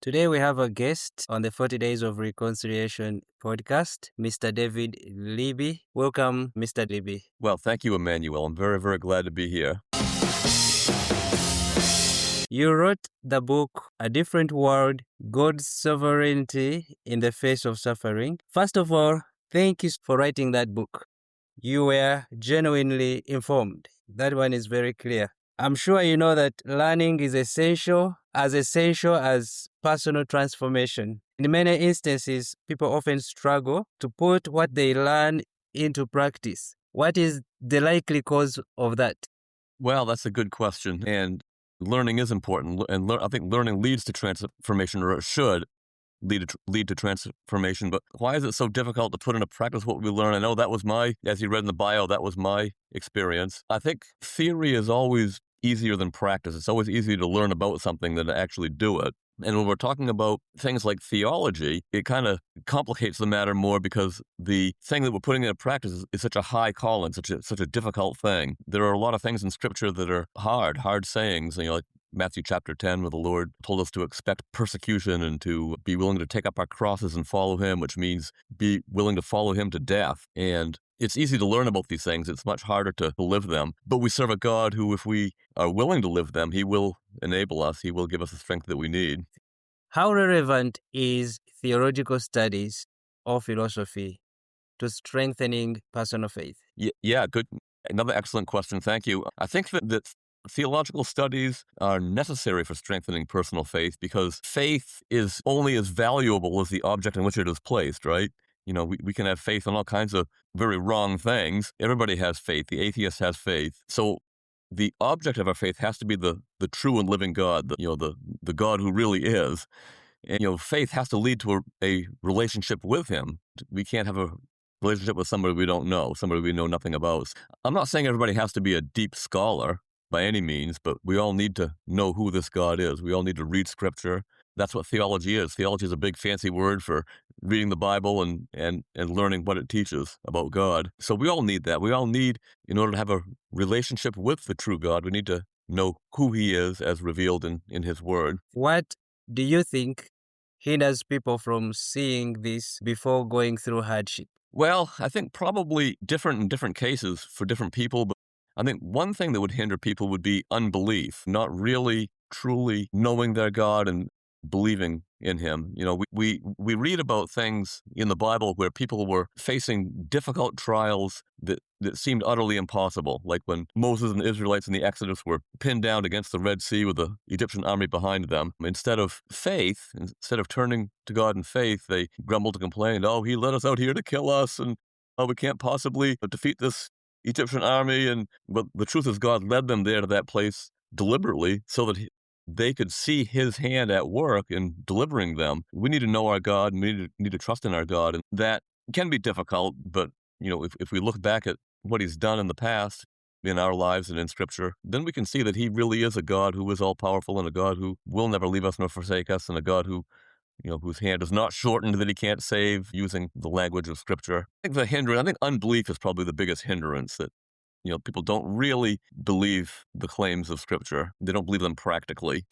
Today we have a guest on the 40 Days of Reconciliation podcast, Mr. David Libby. Welcome, Mr. Libby. Well, thank you, Emmanuel. I'm very, very glad to be here. You wrote the book, A Different World, God's Sovereignty in the Face of Suffering. First of all, thank you for writing that book. You were genuinely informed. That one is very clear. I'm sure you know that learning is essential as personal transformation. In many instances, people often struggle to put what they learn into practice. What is the likely cause of that? Well, that's a good question. And learning is important. And I think learning leads to transformation, or it should lead to transformation. But why is it so difficult to put into practice what we learn? I know that was as you read in the bio, that was my experience. I think theory is always easier than practice. It's always easier to learn about something than to actually do it. And when we're talking about things like theology, it kind of complicates the matter more because the thing that we're putting into practice is such a high calling, such a difficult thing. There are a lot of things in Scripture that are hard sayings, like Matthew chapter 10, where the Lord told us to expect persecution and to be willing to take up our crosses and follow Him, which means be willing to follow Him to death. And it's easy to learn about these things. It's much harder to live them. But we serve a God who, if we are willing to live them, He will enable us. He will give us the strength that we need. How relevant is theological studies or philosophy to strengthening personal faith? Yeah, good. Another excellent question. Thank you. I think that theological studies are necessary for strengthening personal faith because faith is only as valuable as the object in which it is placed, right? We can have faith in all kinds of very wrong things. Everybody has faith. The atheist has faith. So the object of our faith has to be the true and living God, the God who really is. And, faith has to lead to a relationship with Him. We can't have a relationship with somebody we don't know, somebody we know nothing about. I'm not saying everybody has to be a deep scholar by any means, but we all need to know who this God is. We all need to read Scripture. That's what theology is. Theology is a big fancy word for reading the Bible and learning what it teaches about God. So we all need that. We all need, in order to have a relationship with the true God, we need to know who He is as revealed in His Word. What do you think hinders people from seeing this before going through hardship? Well, I think probably different in different cases for different people, but I think one thing that would hinder people would be unbelief, not really truly knowing their God and believing in Him. We read about things in the Bible where people were facing difficult trials that seemed utterly impossible, like when Moses and the Israelites in the Exodus were pinned down against the Red Sea with the Egyptian army behind them. Instead of turning to God in faith, they grumbled and complained, "Oh, He led us out here to kill us, and we can't possibly defeat this Egyptian army." But the truth is, God led them there to that place deliberately so that they could see His hand at work in delivering them. We need to know our God, and we need to trust in our God. And that can be difficult, but if we look back at what He's done in the past in our lives and in Scripture, then we can see that He really is a God who is all-powerful and a God who will never leave us nor forsake us, and a God who whose hand is not shortened that He can't save, using the language of Scripture. I think unbelief is probably the biggest hindrance, that people don't really believe the claims of Scripture. They don't believe them practically.